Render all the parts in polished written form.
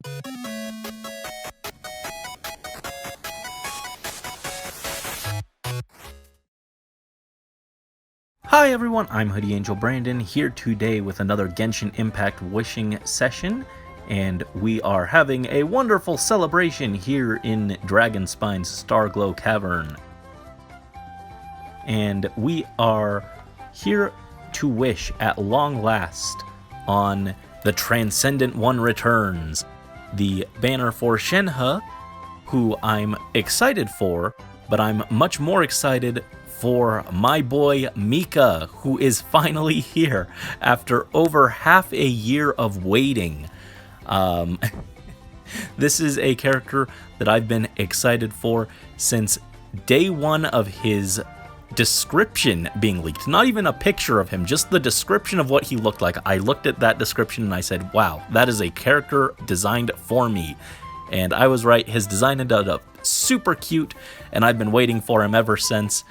Hi everyone, I'm Hoodie Angel Brandon here today with another Genshin Impact wishing session, and we are having a wonderful celebration here in Dragonspine's Starglow Cavern. And we are here to wish at long last on the Transcendent One Returns, the banner for Shenhe, who I'm excited for, but I'm much more excited for my boy Mika, who is finally here after over half a year of waiting. This is a character that I've been excited for since day one of his description being leaked. Not even a picture of him, just the description of what he looked like. I looked at that description and I said, wow, that is a character designed for me. And I was right, his design ended up super cute, and I've been waiting for him ever since.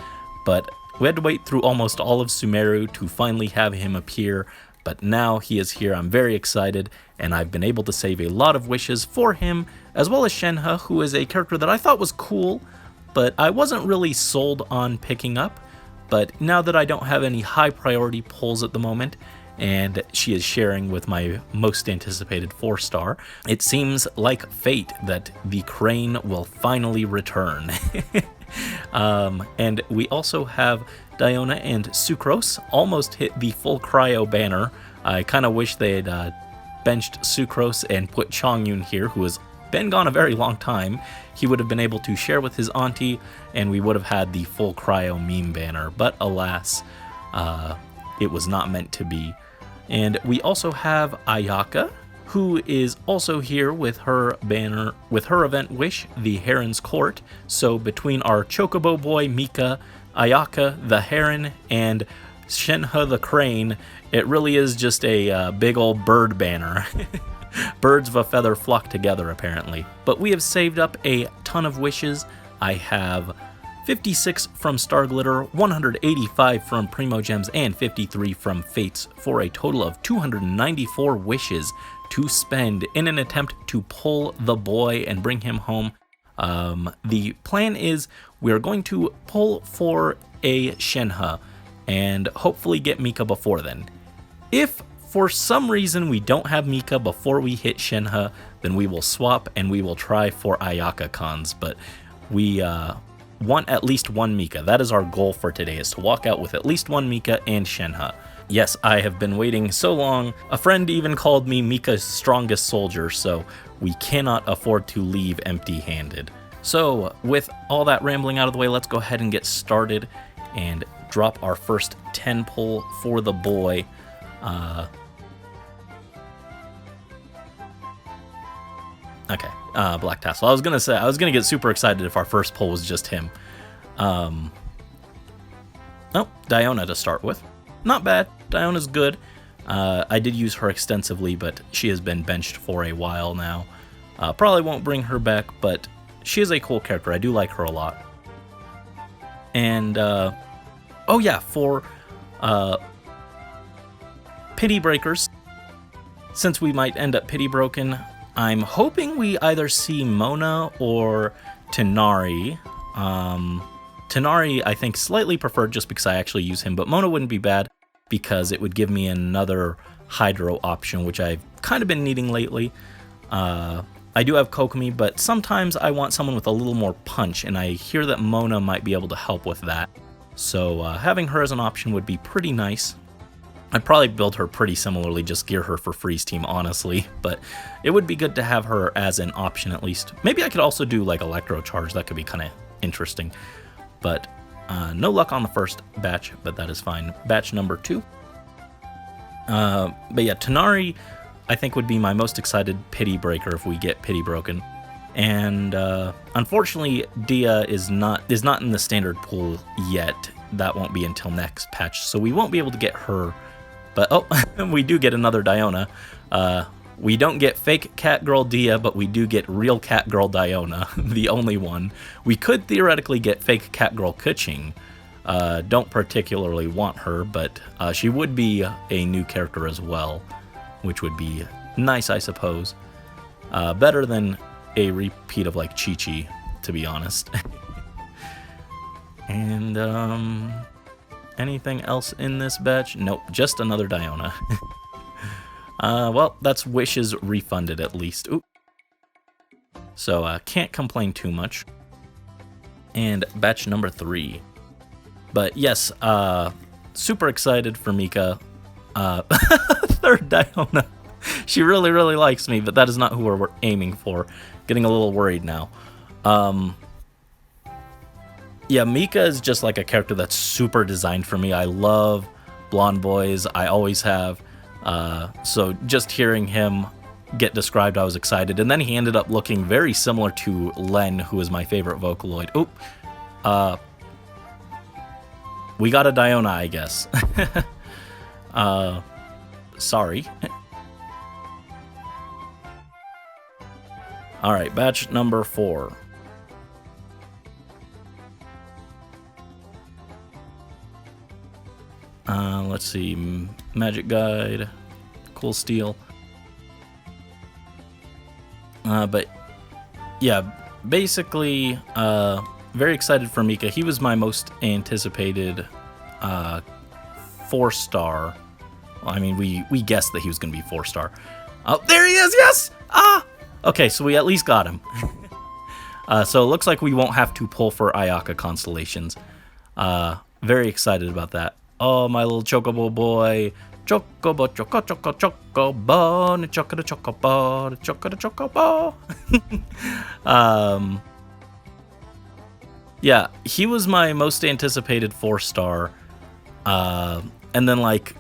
But we had to wait through almost all of Sumeru to finally have him appear, but now he is here. I'm very excited, and I've been able to save a lot of wishes for him, as well as Shenhe, who is a character that I thought was cool, but I wasn't really sold on picking up. But now that I don't have any high priority pulls at the moment, and she is sharing with my most anticipated 4-star, it seems like fate that the crane will finally return. And we also have Diona and Sucrose almost hit the full cryo banner. I kind of wish they had benched Sucrose and put Chongyun here, who has been gone a very long time. He would have been able to share with his auntie, and we would have had the full cryo meme banner. But alas, it was not meant to be. And we also have Ayaka, who is also here with her banner, with her event wish, the Heron's Court. So between our Chocobo boy Mika, Ayaka the Heron, and Shenhe the Crane, it really is just a big old bird banner. Birds of a feather flock together, apparently. But we have saved up a ton of wishes. I have 56 from Star Glitter, 185 from Primo Gems, and 53 from Fates, for a total of 294 wishes to spend in an attempt to pull the boy and bring him home. The plan is we are going to pull for a Shenhe and hopefully get Mika before then. If for some reason we don't have Mika before we hit Shenhe, then we will swap and we will try for Ayaka cons, but we want at least one Mika. That is our goal for today, is to walk out with at least one Mika and Shenhe. Yes, I have been waiting so long. A friend even called me Mika's strongest soldier, so we cannot afford to leave empty-handed. So with all that rambling out of the way, let's go ahead and get started and drop our first 10 pull for the boy. Okay, Black Tassel. I was gonna get super excited if our first pull was just him. Oh, Diona to start with. Not bad. Diona's good. I did use her extensively, but she has been benched for a while now. Probably won't bring her back, but she is a cool character. I do like her a lot. And, oh yeah, for Pity Breakers, since we might end up Pity Broken, I'm hoping we either see Mona or Tighnari. Tighnari, I think, slightly preferred just because I actually use him, but Mona wouldn't be bad because it would give me another Hydro option, which I've kind of been needing lately. I do have Kokomi, but sometimes I want someone with a little more punch, and I hear that Mona might be able to help with that. So having her as an option would be pretty nice. I'd probably build her pretty similarly, just gear her for Freeze Team, honestly, but it would be good to have her as an option at least. Maybe I could also do like Electro Charge, that could be kind of interesting. But no luck on the first batch, but that is fine. Batch number 2. But yeah, Tighnari I think would be my most excited Pity Breaker if we get Pity Broken. And unfortunately, Dia is not in the standard pool yet. That won't be until next patch, so we won't be able to get her. But oh, we do get another Diona. We don't get fake Catgirl Dia, but we do get real Catgirl Diona, the only one. We could theoretically get fake Catgirl Kuching. Don't particularly want her, but she would be a new character as well, which would be nice, I suppose. Better than a repeat of like Chi-Chi, to be honest. And anything else in this batch? Nope, just another Diona. Well, that's wishes refunded at least. Ooh. So can't complain too much. And batch number 3. But yes, super excited for Mika. Third Diona. She really, really likes me, but that is not who we're aiming for. Getting a little worried now. Yeah, Mika is just like a character that's super designed for me. I love blonde boys. I always have. So just hearing him get described, I was excited. And then he ended up looking very similar to Len, who is my favorite Vocaloid. Oop. We got a Diona, I guess. Sorry. Alright, batch number 4. Let's see. Magic Guide. Cool Steel. But yeah, basically, very excited for Mika. He was my most anticipated 4-star. Well, I mean, we guessed that he was going to be 4-star. Oh, there he is! Yes! Ah! Okay, so we at least got him. So it looks like we won't have to pull for Ayaka constellations. Very excited about that. Oh, my little chocobo boy. Chocobo, choco, choco, chocobo, choco, chocobo, choco, chocobo. Yeah, he was my most anticipated 4-star. And then, like,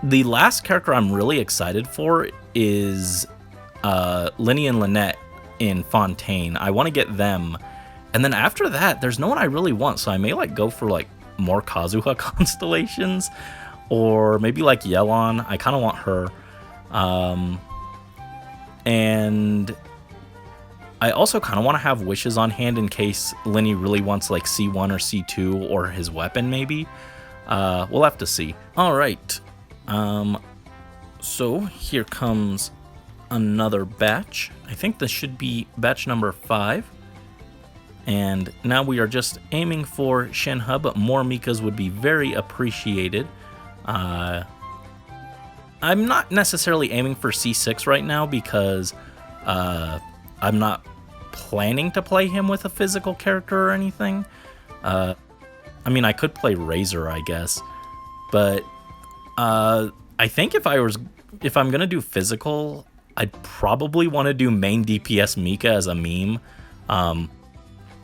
the last character I'm really excited for is Linny and Lynette in Fontaine. I want to get them. And then after that, there's no one I really want, so I may, like, go for, like, more Kazuha constellations. Or maybe, like, Yelon. I kind of want her. And I also kind of want to have wishes on hand in case Linny really wants, like, C1 or C2 or his weapon, maybe. We'll have to see. All right. So here comes another batch. I think this should be batch number 5. And now we are just aiming for Shenhe, but more Mikas would be very appreciated. I'm not necessarily aiming for C6 right now because I'm not planning to play him with a physical character or anything. I mean, I could play Razor, I guess, but I think if I'm gonna do physical, I'd probably want to do main DPS Mika as a meme.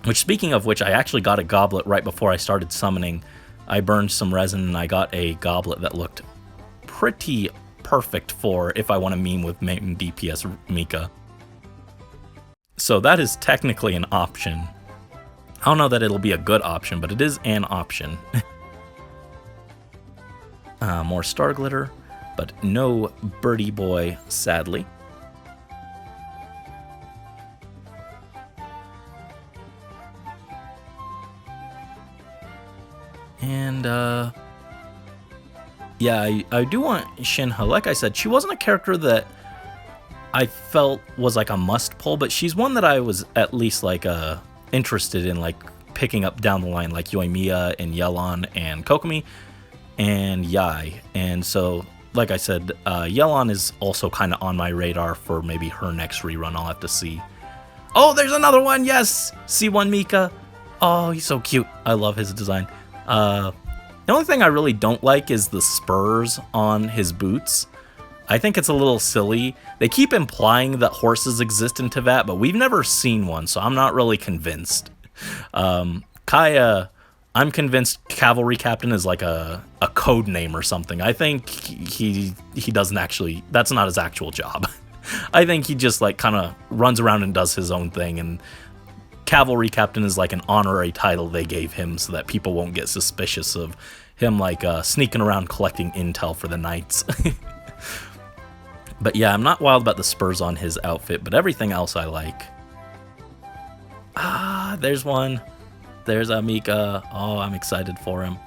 Which, speaking of which, I actually got a goblet right before I started summoning. I burned some resin and I got a goblet that looked pretty perfect for if I want to meme with main DPS Mika. So that is technically an option. I don't know that it'll be a good option, but it is an option. More star glitter, but no birdie boy, sadly. And, yeah, I do want Shenhe. Like I said, she wasn't a character that I felt was like a must pull, but she's one that I was at least like interested in like picking up down the line, like Yoimiya and Yelon and Kokomi and Yai. And so, like I said, Yelon is also kind of on my radar for maybe her next rerun. I'll have to see. Oh, there's another one! Yes! C1 Mika. Oh, he's so cute. I love his design. The only thing I really don't like is the spurs on his boots. I think it's a little silly. They keep implying that horses exist in Teyvat, but we've never seen one, so I'm not really convinced. Kaya, I'm convinced Cavalry Captain is like a code name or something. I think he doesn't actually, that's not his actual job. I think he just like kind of runs around and does his own thing, and Cavalry Captain is like an honorary title they gave him so that people won't get suspicious of him like sneaking around collecting intel for the knights. But yeah, I'm not wild about the spurs on his outfit, but everything else I like. Ah, there's one. There's Mika. Oh, I'm excited for him.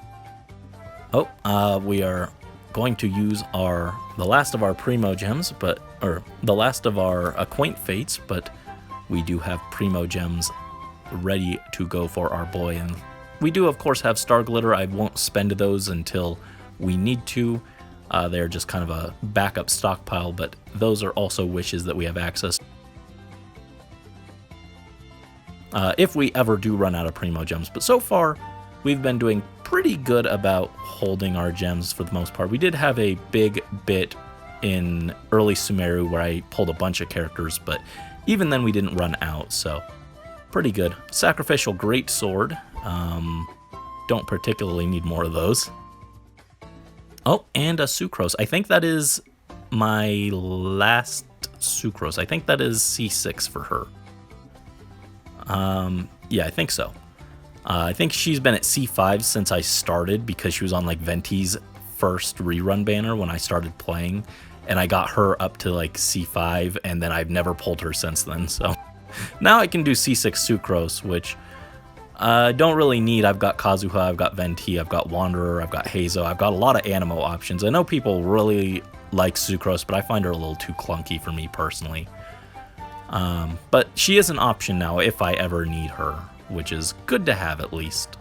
Oh, we are going to use the last of our primo gems, or the last of our acquaint fates, but we do have primo gems ready to go for our boy. And we do, of course, have star glitter. I won't spend those until we need to. They're just kind of a backup stockpile, but those are also wishes that we have access to. If we ever do run out of primo gems. But so far, we've been doing pretty good about holding our gems for the most part. We did have a big bit in early Sumeru where I pulled a bunch of characters, but even then we didn't run out, so pretty good. Sacrificial Greatsword. Don't particularly need more of those. Oh, and a Sucrose. I think that is my last Sucrose. I think that is C6 for her. Yeah, I think so. I think she's been at C5 since I started because she was on like Venti's first rerun banner when I started playing, and I got her up to like C5, and then I've never pulled her since then. So now I can do C6 Sucrose, which I don't really need. I've got Kazuha, I've got Venti, I've got Wanderer, I've got Hazo, I've got a lot of Animo options. I know people really like Sucrose, but I find her a little too clunky for me personally. But she is an option now if I ever need her, which is good to have at least.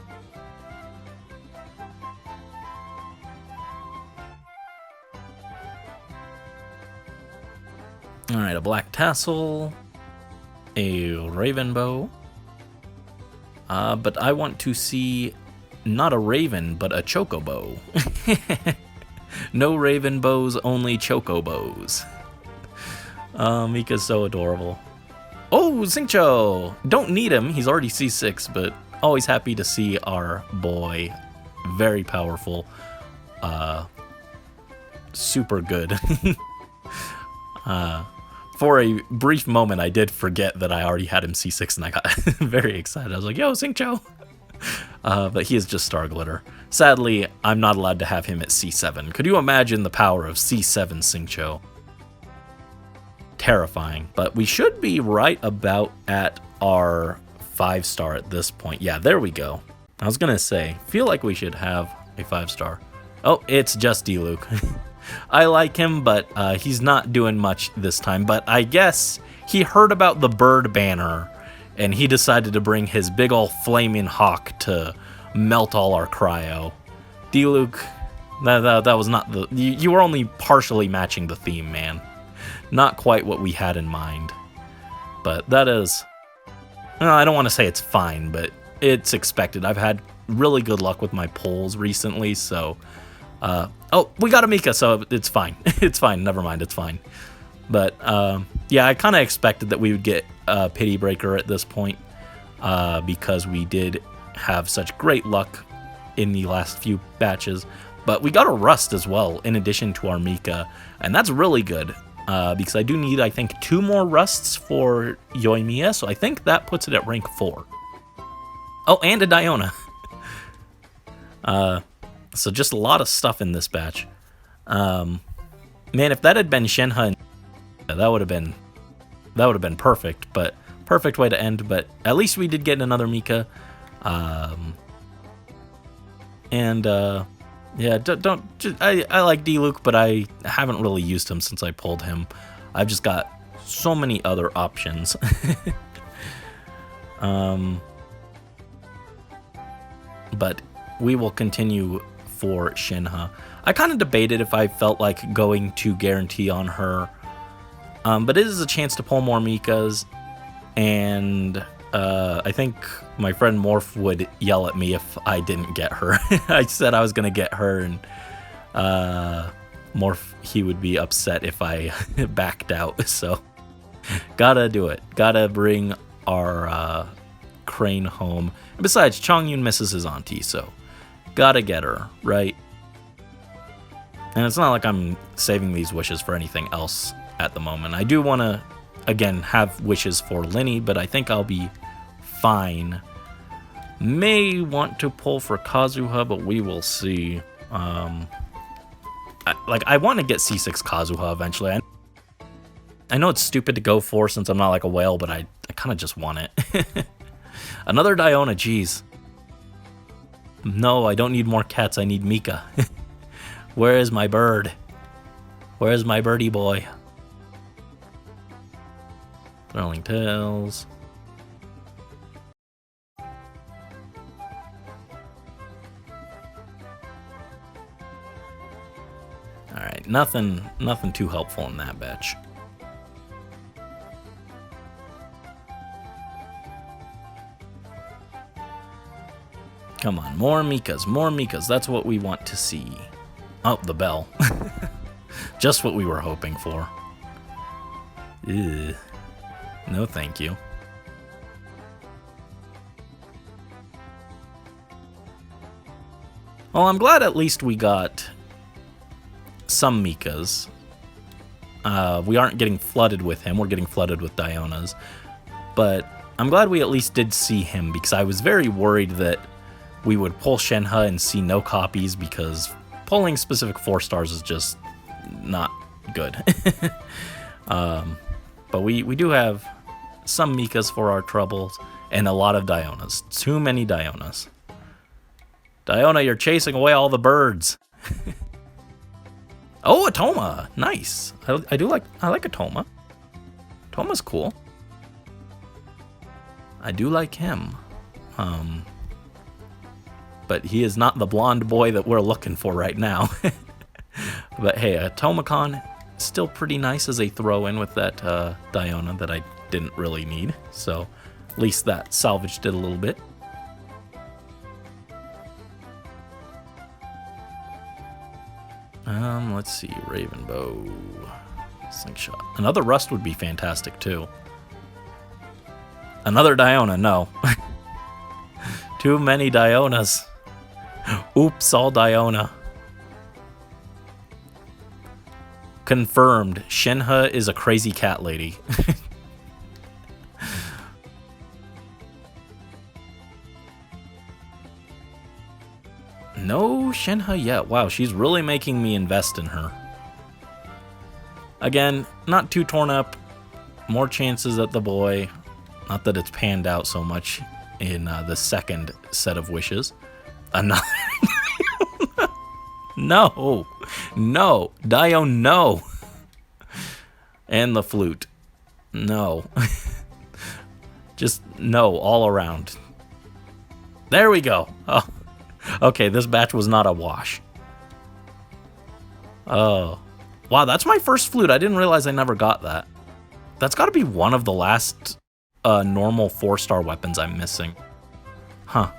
Alright, a black tassel, a raven bow, but I want to see not a raven, but a chocobo. No raven bows, only chocobos. Mika's so adorable. Oh, Xingqiu! Don't need him, he's already C6, but always happy to see our boy. Very powerful. Super good. For a brief moment, I did forget that I already had him C6, and I got very excited. I was like, yo, Xingqiu! But he is just star glitter. Sadly, I'm not allowed to have him at C7. Could you imagine the power of C7 Xingqiu? Terrifying, but we should be right about at our 5-star at this point. Yeah, there we go. I was gonna say, feel like we should have a 5-star. Oh, it's just Diluc. I like him, but he's not doing much this time. But I guess he heard about the bird banner, and he decided to bring his big ol' flaming hawk to melt all our cryo. Diluc, that was not the... You were only partially matching the theme, man. Not quite what we had in mind. But that is... I don't want to say it's fine, but it's expected. I've had really good luck with my pulls recently, so... oh, we got a Mika, so it's fine. It's fine, never mind, it's fine. But, yeah, I kind of expected that we would get a Pity Breaker at this point, because we did have such great luck in the last few batches. But we got a Rust as well, in addition to our Mika, and that's really good. Because I do need, I think, 2 more Rusts for Yoimiya, so I think that puts it at rank 4. Oh, and a Diona. So just a lot of stuff in this batch. Man, if that had been Shenhe, that would have been perfect. But perfect way to end. But at least we did get another Mika. Yeah, I like Diluc, but I haven't really used him since I pulled him. I've just got so many other options. But we will continue for Shenhe. I kind of debated if I felt like going to guarantee on her, but it is a chance to pull more Mikas, and I think my friend Morph would yell at me if I didn't get her. I said I was going to get her, and Morph, he would be upset if I backed out, so gotta do it. Gotta bring our Crane home. And besides, Chongyun misses his auntie, so gotta get her, right? And it's not like I'm saving these wishes for anything else at the moment. I do want to, again, have wishes for Linny, but I think I'll be fine. May want to pull for Kazuha, but we will see. I want to get C6 Kazuha eventually. I know it's stupid to go for since I'm not like a whale, but I kind of just want it. Another Diona, jeez. No, I don't need more cats, I need Mika. Where is my bird? Where's my birdie boy? Throwing tails. Alright, nothing too helpful in that batch. Come on, more Mikas, that's what we want to see. Oh, the bell. Just what we were hoping for. Ew. No thank you. Well, I'm glad at least we got some Mikas. We aren't getting flooded with him, we're getting flooded with Dionas. But I'm glad we at least did see him, because I was very worried that we would pull Shenhe and see no copies, because pulling specific 4 stars is just not good. But we do have some Mikas for our troubles, and a lot of Dionas. Too many Dionas. Diona, you're chasing away all the birds. Oh, a Toma! Nice. I like a Toma. Toma's cool. I do like him. But he is not the blonde boy that we're looking for right now. But hey, a Tomacon, still pretty nice as a throw-in with that Diona that I didn't really need. So at least that salvaged it a little bit. Let's see, Ravenbow, Slingshot. Another Rust would be fantastic too. Another Diona, no. Too many Dionas. Oops, all Diona. Confirmed, Shenhe is a crazy cat lady. No Shenhe yet. Wow, she's really making me invest in her. Again, not too torn up. More chances at the boy. Not that it's panned out so much in the second set of wishes. Another. No. No. Dio, no. And the flute. No. Just no all around. There we go. Oh. Okay, this batch was not a wash. Oh. Wow, that's my first flute. I didn't realize I never got that. That's got to be one of the last normal 4-star weapons I'm missing. Huh.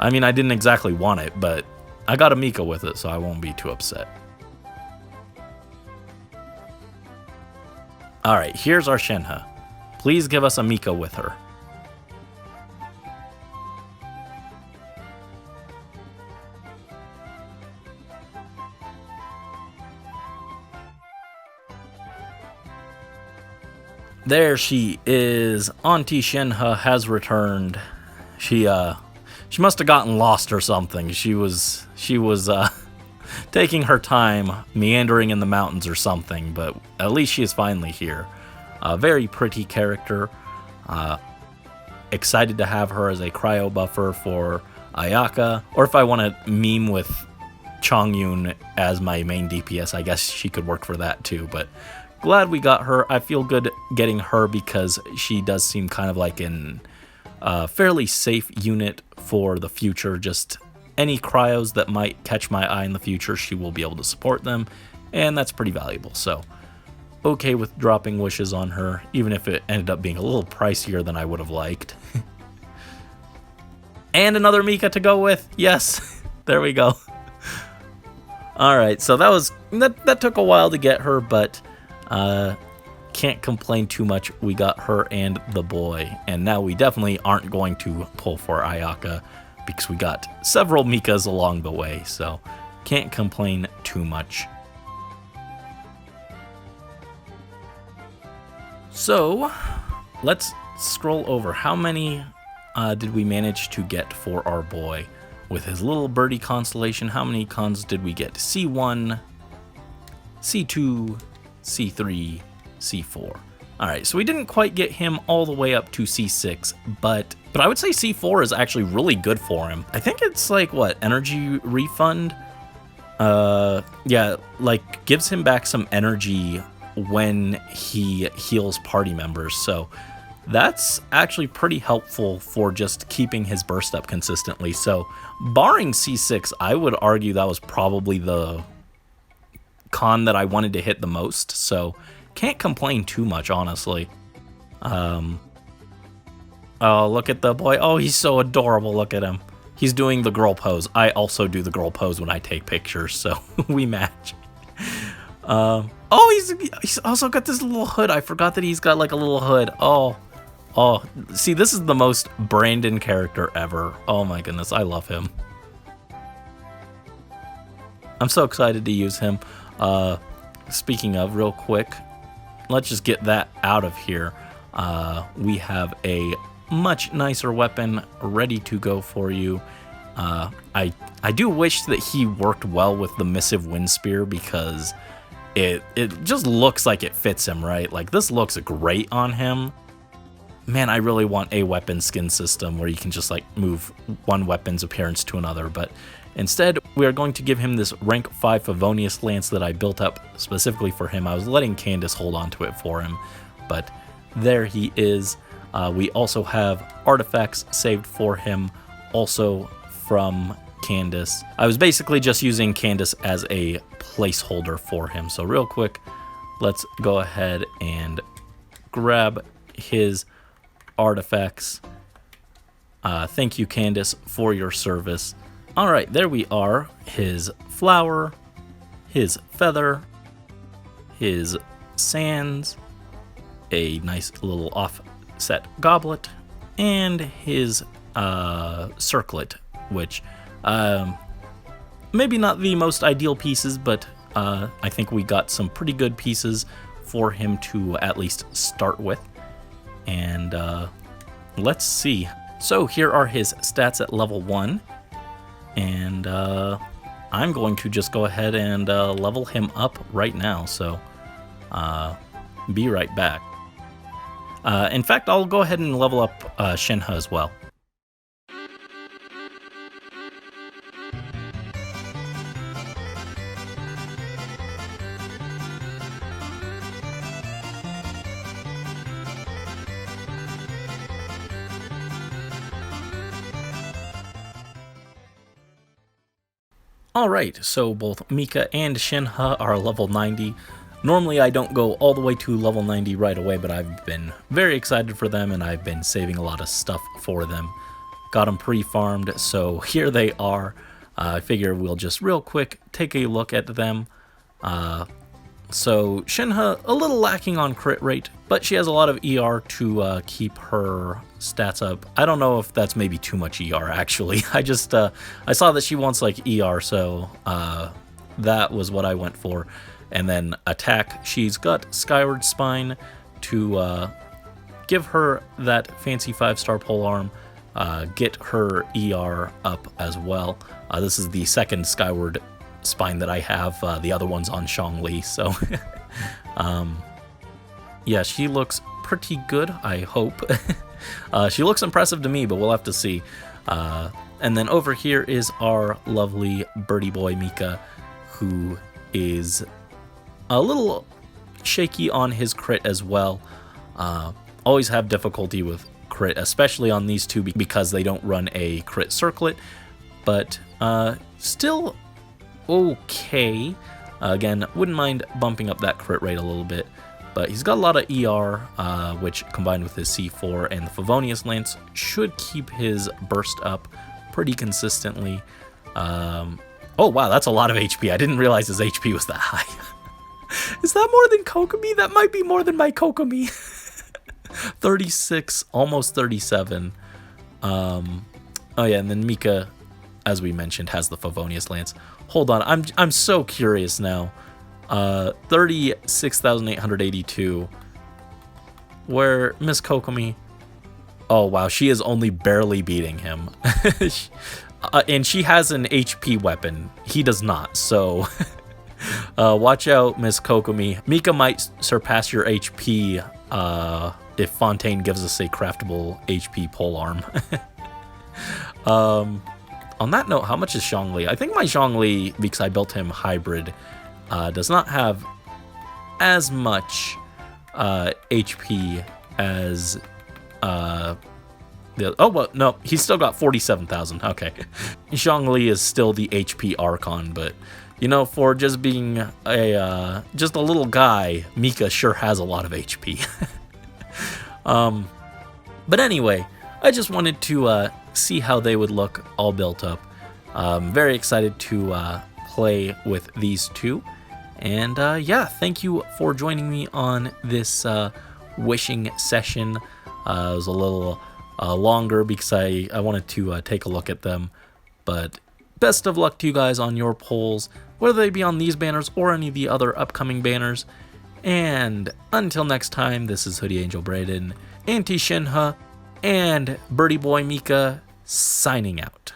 I mean, I didn't exactly want it, but I got a Mika with it, so I won't be too upset. Alright, here's our Shenhe. Please give us a Mika with her. There she is. Auntie Shenhe has returned. She must have gotten lost or something. She was taking her time, meandering in the mountains or something, but at least she is finally here. A very pretty character. Excited to have her as a cryo buffer for Ayaka, or if I want to meme with Chongyun as my main DPS, I guess she could work for that too, but glad we got her. I feel good getting her because she does seem kind of like an fairly safe unit for the future. Just any cryos that might catch my eye in the future, she will be able to support them, and that's pretty valuable. So okay with dropping wishes on her, even if it ended up being a little pricier than I would have liked. And another Mika to go with. Yes, there we go. All right, so that took a while to get her, but can't complain too much. We got her and the boy, and now we definitely aren't going to pull for Ayaka because we got several Mikas along the way, so can't complain too much. So let's scroll over. How many did we manage to get for our boy with his little birdie constellation? How many cons did we get? C1, C2, C3, C4. All right, so we didn't quite get him all the way up to C6, but I would say C4 is actually really good for him. I think it's like, what, energy refund? Yeah, like gives him back some energy when he heals party members. So that's actually pretty helpful for just keeping his burst up consistently. So barring C6, I would argue that was probably the con that I wanted to hit the most. So can't complain too much, honestly. Oh, look at the boy. Oh, he's so adorable. Look at him. He's doing the girl pose. I also do the girl pose when I take pictures, so we match. Oh, he's also got this little hood. I forgot that he's got like a little hood. Oh, see, this is the most Brandon character ever. Oh my goodness, I love him. I'm so excited to use him. Speaking of, real quick, let's just get that out of here. We have a much nicer weapon ready to go for you. I do wish that he worked well with the Missive Wind Spear, because it just looks like it fits him, right? Like, this looks great on him. Man, I really want a weapon skin system where you can just like move one weapon's appearance to another, but instead we are going to give him this rank 5 Favonius Lance that I built up specifically for him. I was letting Candace hold on to it for him, but there he is. We also have artifacts saved for him, also from Candace. I was basically just using Candace as a placeholder for him. So real quick, let's go ahead and grab his artifacts. Thank you, Candace, for your service. All right, there we are. His flower, his feather, his sands, a nice little offset goblet, and his circlet, which maybe not the most ideal pieces, but I think we got some pretty good pieces for him to at least start with. And let's see. So here are his stats at level 1, and I'm going to just go ahead and level him up right now. So be right back. In fact, I'll go ahead and level up Shenhe as well. Alright, so both Mika and Shenhe are level 90. Normally I don't go all the way to level 90 right away, but I've been very excited for them and I've been saving a lot of stuff for them. Got them pre-farmed, so here they are. I figure we'll just real quick take a look at them. So Shenhe, a little lacking on crit rate, but she has a lot of ER to keep her stats up. I don't know if that's maybe too much ER, actually. I saw that she wants like ER, so that was what I went for. And then attack, she's got Skyward Spine to give her that fancy 5-star polearm, get her ER up as well. This is the second Skyward Spine that I have. The other one's on Zhongli, so yeah, she looks pretty good, I hope. She looks impressive to me, but we'll have to see. And then over here is our lovely birdie boy Mika, who is a little shaky on his crit as well. Always have difficulty with crit, especially on these two because they don't run a crit circlet, but still okay. Again, wouldn't mind bumping up that crit rate a little bit, but he's got a lot of ER, which combined with his C4 and the Favonius Lance should keep his burst up pretty consistently. Oh wow, that's a lot of HP. I didn't realize his HP was that high. Is that more than Kokomi? That might be more than my Kokomi. 36, almost 37. Oh yeah, and then Mika, as we mentioned, has the Favonius Lance. Hold on, I'm so curious now. 36,882. Where Miss Kokomi? Oh wow, she is only barely beating him. And she has an HP weapon. He does not, so watch out, Miss Kokomi. Mika might surpass your HP if Fontaine gives us a craftable HP polearm. on that note, how much is Zhongli? I think my Zhongli, because I built him hybrid, does not have as much HP as oh, well, no, he's still got 47,000. Okay. Zhongli is still the HP Archon, but, you know, for just being just a little guy, Mika sure has a lot of HP. But anyway, I just wanted to see how they would look all built up. Very excited to play with these two. And yeah, thank you for joining me on this wishing session. It was a little longer because I wanted to take a look at them. But best of luck to you guys on your polls, whether they be on these banners or any of the other upcoming banners. And until next time, this is Hoodie Angel Braden, Auntie Shenhe, and Birdie Boy Mika signing out.